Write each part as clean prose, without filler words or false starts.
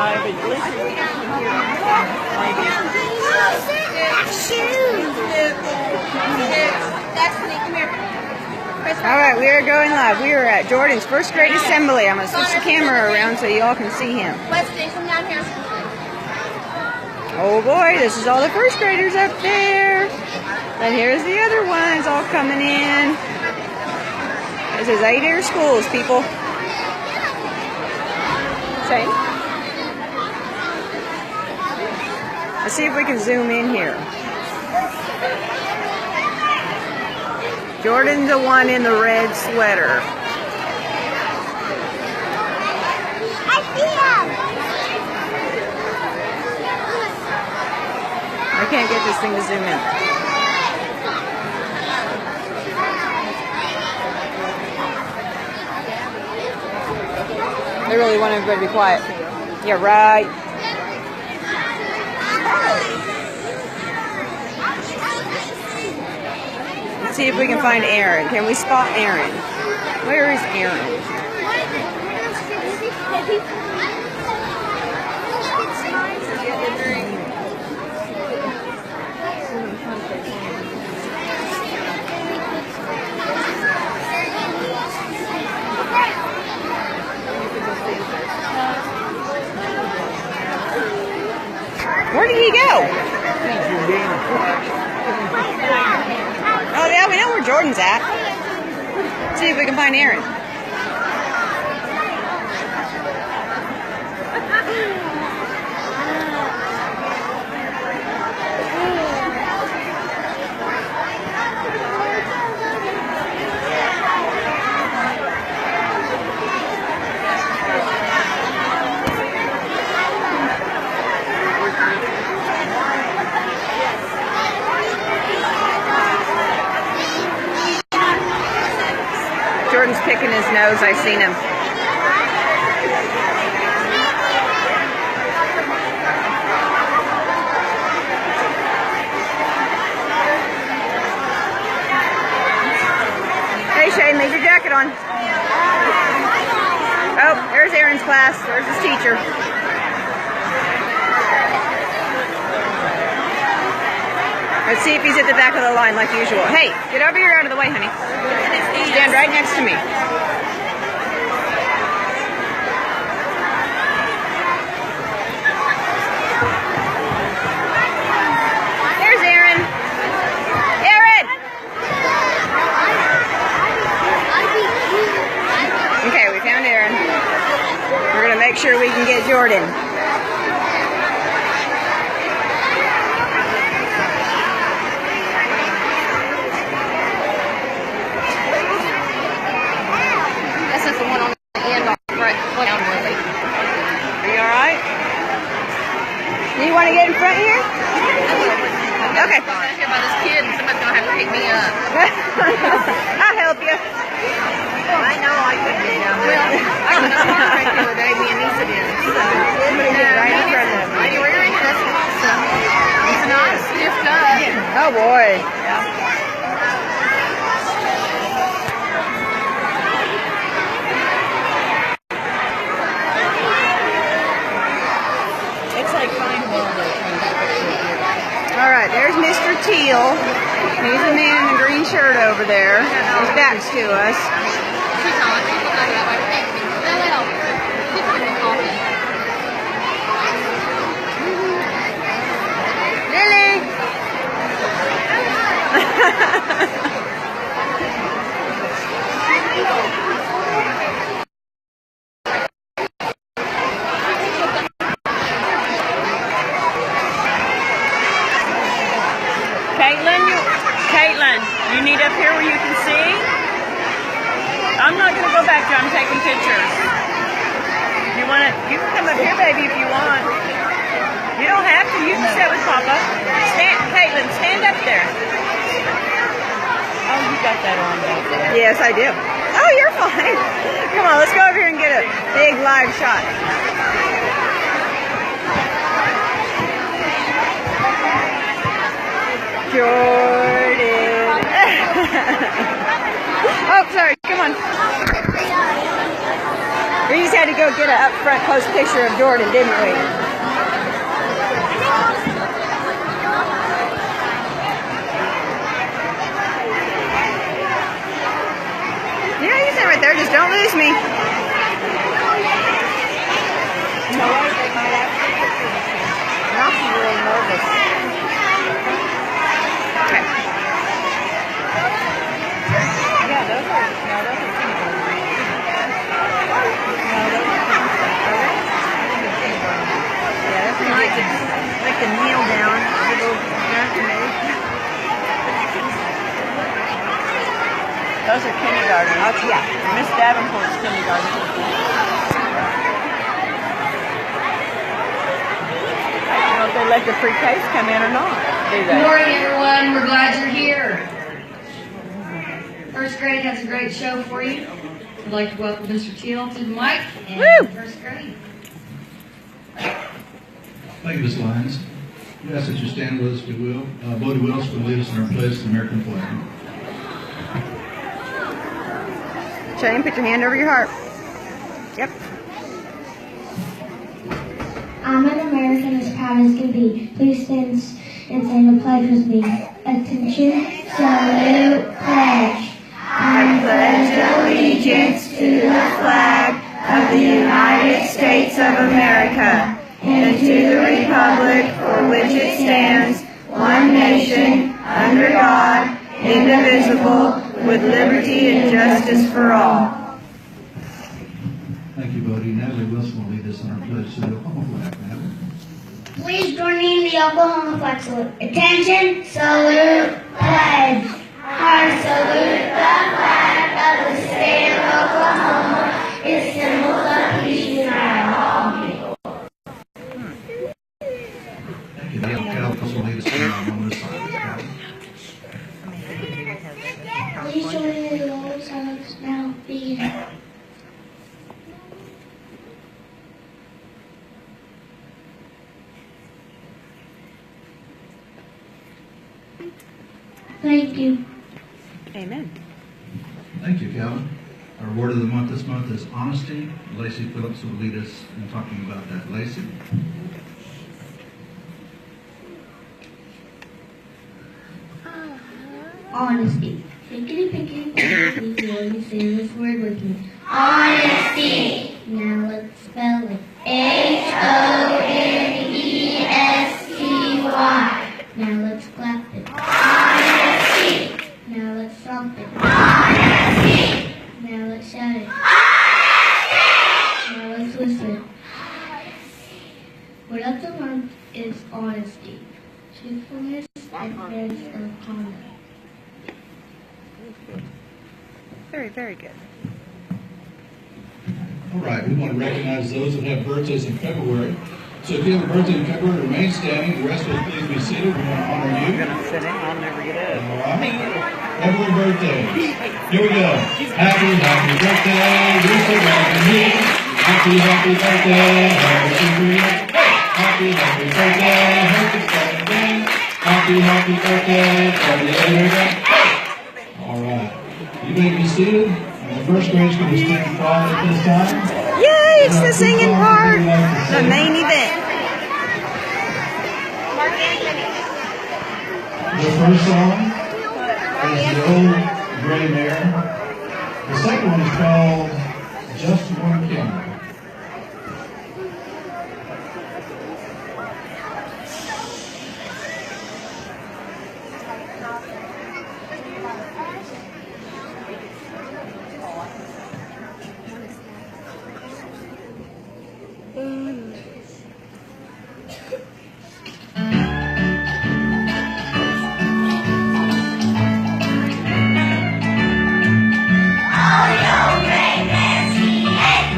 try, but at least you can hear maybe. Alright, we are going live. We are at Jordan's first grade assembly. I'm going to switch the camera around so you all can see him. Oh boy, this is all the first graders up there. And here's the other ones all coming in. This is Adair schools, people. Same. Let's see if we can zoom in here. Jordan's the one in the red sweater. I see him. I can't get this thing to zoom in. They really want everybody to be quiet. Yeah, right. Let's see if we can find Aaron. Can we spot Aaron? Where is Aaron? Where did he go? Oh yeah, we know where Jordan's at. Let's see if we can find Aaron. Jordan's picking his nose. I seen him. Hey Shane, leave your jacket on. Oh, there's Aaron's class. There's his teacher. Let's see if he's at the back of the line like usual. Hey, get over here out of the way, honey. Stand right next to me. There's Aaron. Aaron! Okay, we found Aaron. We're going to make sure we can get Jordan. Do you want to get in front here? Okay. I'm here by this kid and somebody's going to have to pick me up. I'll help you. I know I couldn't get down there. Well, I was in a car wreck the other day, me and Lisa did. So, right in front of me. That's awesome. It's not stiffed up. Oh boy. Yeah. Alright, there's Mr. Teal. He's the man in the green shirt over there. His back's to us. Lily! Caitlin, you need up here where you can see? I'm not going to go back there. I'm taking pictures. You can come up here, baby, if you want. You don't have to. You can sit with Papa. Caitlin, stand up there. Oh, you got that on back there. Yes, I do. Oh, you're fine. Come on, let's go over here and get a big live shot. Jordan. Oh, sorry. Come on. We just had to go get an up front close picture of Jordan, didn't we? Yeah, you stand right there. Just don't lose me. Not really nervous. Okay. Yeah, those are Yeah, that's like the kneel down. Those are kindergartners. Yeah. Miss Davenport's kindergarten. I don't know if they let the pre-Ks come in or not, do Good they? morning, everyone. We're glad you're here. First grade has a great show for you. I'd like to welcome Mr. Teal to the mic and Woo! first grade. Thank you, Ms. Lyons. We ask that you stand with us, if you will. Bodie Willis will lead us in our pledge to the American flag. Shane, put your hand over your heart. Yep. I'm an American as proud as can be. Please stand and say the pledge with me. Attention, salute, pledge. I pledge allegiance to the flag of the United States of America and to the republic for which it stands, one nation, under God, indivisible, with liberty and justice for all. Thank you, Bodie. Natalie Wilson will lead us in our pledge to the Oklahoma flag. Natalie. Please join me in the Oklahoma flag salute. Attention, salute, pledge. I salute the flag of the state of Oklahoma. Its symbols of peace unite all people. Thank you. Dale Calvin will lead us in our moment of silence. Please join me in the moment of silence now. Begin. Thank you. Amen. Thank you, Calvin. Our word of the month this month is honesty. Lacey Phillips will lead us in talking about that. Lacey? Honesty. Pinkety, pinkety, pinkety, will you say this word with me? Honesty. Now let's spell it. Honesty. Now let's clap it. Honesty. Now let's stomp it. Honesty. Now let's shout it. Honesty. Now let's whistle it. Word of the month is honesty. Truthfulness and fairness of conduct. Very, very good. All right, we want to recognize those that have birthdays in February. So if you have a birthday in February, remain standing. The rest of us, please be seated. We want to honor you. I'm gonna sit in. I'll never get up. All right. February birthdays. Here we go. Happy, happy birthday, Lisa Wagner. Happy, happy birthday, happy birthday, happy birthday. Happy, happy birthday, all right. You may be seated. And the first grade is going to stand quiet at this time. Yay, it's the singing part. The main event. The first song is The Old Gray Mare. The second one is called Just One Camera. Oh, you great man, she ate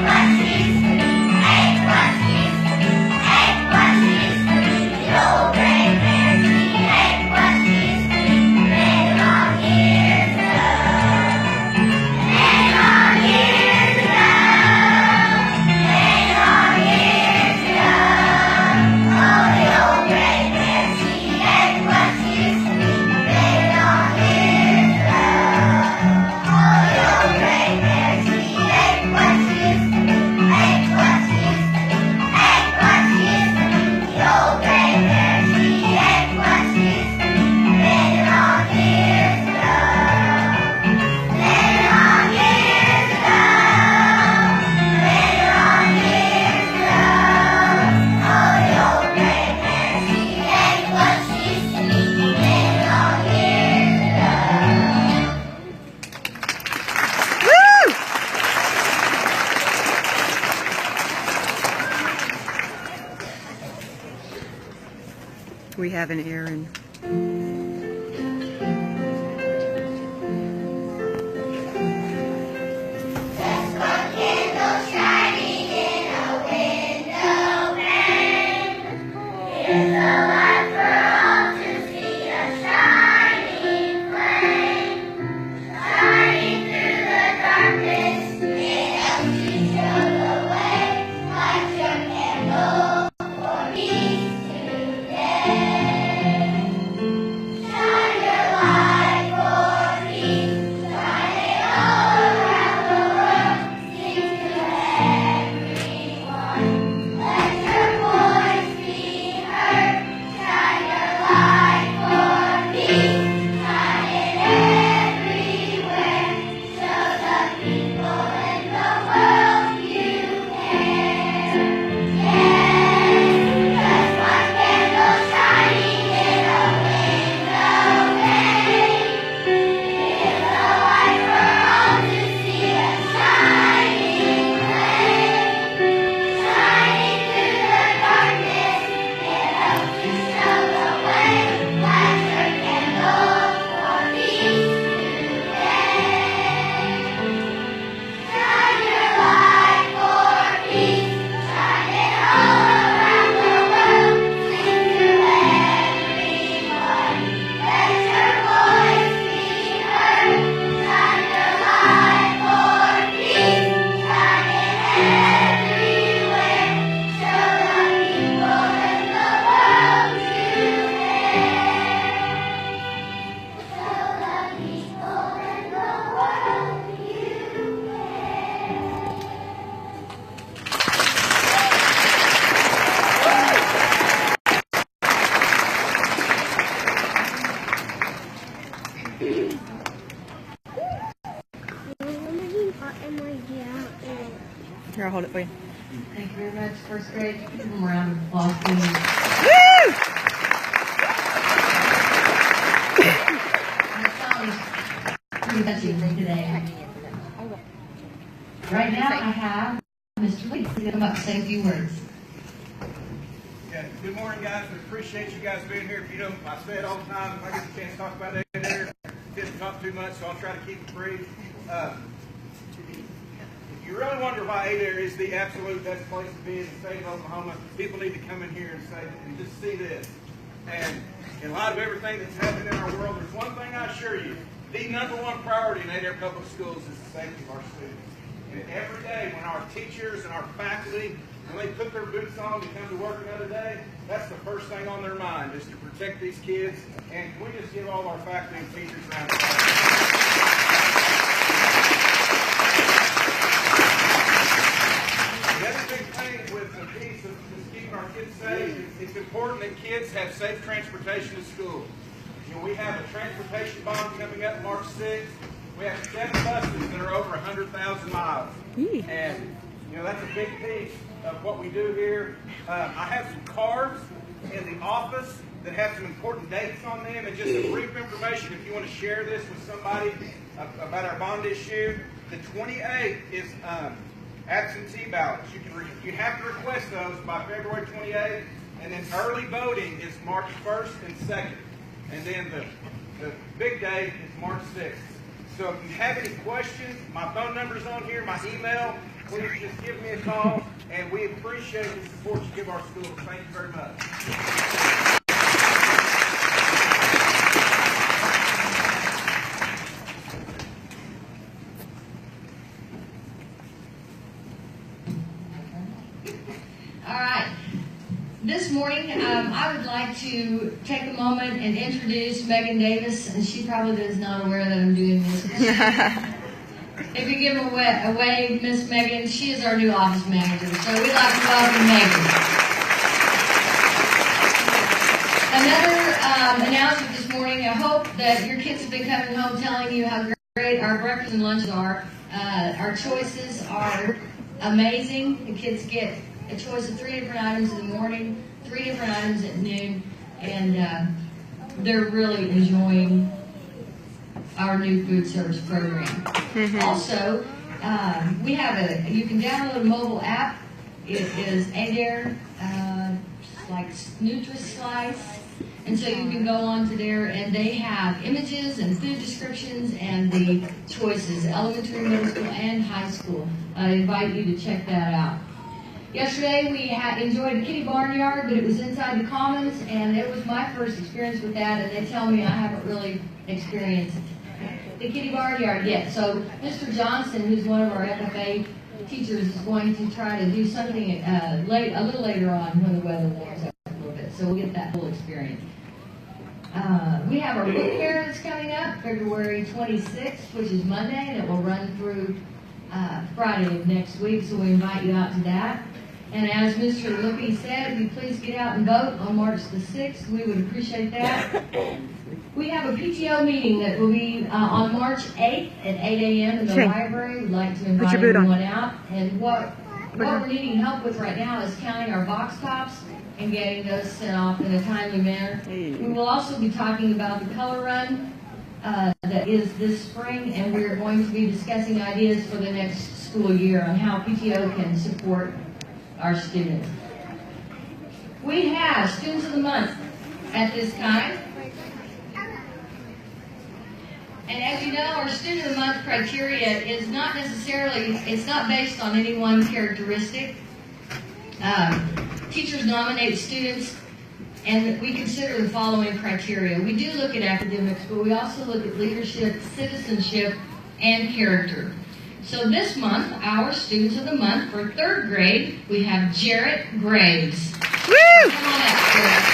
We have an errand. Here, I'll hold it for you. Thank you very much, first grade. Give them a round of applause, please. Woo! Pretty much you today. Right now, I have Mr. Lee to come up and say a few words. Yeah, good morning, guys. We appreciate you guys being here. If you don't, I say it all the time. If I get the chance to talk about Adair, didn't talk too much, so I'll try to keep it brief. If you really wonder why Adair is the absolute best place to be in the state of Oklahoma, people need to come in here and say and just see this. And in light of everything that's happened in our world, there's one thing I assure you: the number one priority in Adair Public Schools is the safety of our students. And every day when our teachers and our faculty, when they put their boots on to come to work another day, that's the first thing on their mind, is to protect these kids. And can we just give all our faculty and teachers around the The other big thing with the piece of just keeping our kids safe, it's important that kids have safe transportation to school. You know, we have a transportation bond coming up March 6th. We have 7 buses that are over 100,000 miles. And, you know, that's a big piece of what we do here. I have some cards in the office that have some important dates on them and just some brief information if you want to share this with somebody about our bond issue. The 28th is absentee ballots. You have to request those by February 28th, and then early voting is March 1st and 2nd. And then the big day is March 6th. So if you have any questions, my phone number's on here, my email, please just give me a call, and we appreciate the support you give our school. Thank you very much. All right. This morning, I would like to take a moment and introduce Megan Davis, and she probably is not aware that I'm doing this. If you give a wave, Miss Megan, she is our new office manager, so we'd like to welcome Megan. Another announcement this morning. I hope that your kids have been coming home telling you how great our breakfast and lunches are. Our choices are amazing. The kids get a choice of 3 different items in the morning, 3 different items at noon, and they're really enjoying our new food service program. Also, we have you can download a mobile app. It is Adair, like NutriSlice, And so you can go on to there, and they have images and food descriptions and the choices, elementary, middle school, and high school. I invite you to check that out. Yesterday we enjoyed a kitty barnyard, but it was inside the Commons, and it was my first experience with that, and they tell me I haven't really experienced the kitty barnyard yet. So Mr. Johnson, who's one of our FFA teachers, is going to try to do something a little later on when the weather warms up a little bit, so we'll get that whole experience. We have our book fair that's coming up February 26th, which is Monday, and it will run through Friday of next week, so we invite you out to that. And as Mr. Lippy said, if you please get out and vote on March the 6th, we would appreciate that. We have a PTO meeting that will be on March 8th at 8 a.m. in the library. We'd like to invite everyone out. And what we're needing help with right now is counting our box tops and getting those sent off in a timely manner. We will also be talking about the color run that is this spring, and we're going to be discussing ideas for the next school year on how PTO can support our students. We have Students of the Month at this time. And as you know, our Student of the Month criteria is not necessarily, it's not based on any one characteristic. Teachers nominate students, and we consider the following criteria. We do look at academics, but we also look at leadership, citizenship, and character. So this month, our Students of the Month for 3rd grade, we have Jarrett Graves. Woo! Come on up, Jarrett.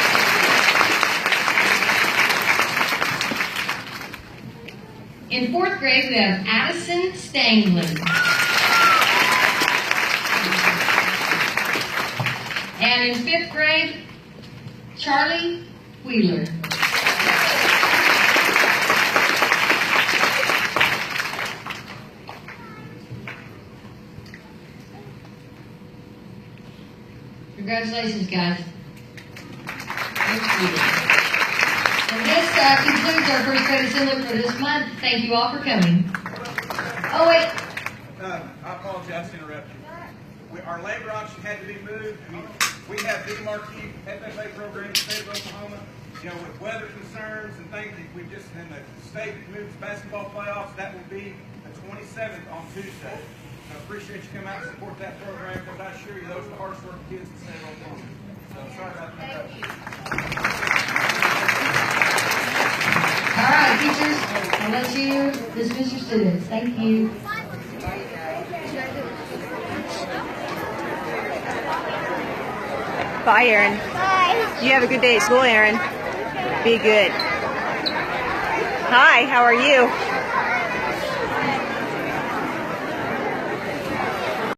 In 4th grade, we have Addison Stangley. And in 5th grade, Charlie Wheeler. Congratulations, guys. And this concludes our 1st grade assembly for this month. Thank you all for coming. Oh, wait. I apologize to interrupt you. Our labor auction had to be moved. We have big marquee FFA programs in the state of Oklahoma. You know, with weather concerns and things, we just in the state moves basketball playoffs. That will be the 27th on Tuesday. I appreciate you coming out and support that program, because I assure you those are the hardest working kids in the state of Oklahoma. So sorry about that. All right, teachers, I'll let you dismiss your students. Thank you. Bye, Aaron. Bye. You have a good day at school, Aaron. Be good. Hi, how are you?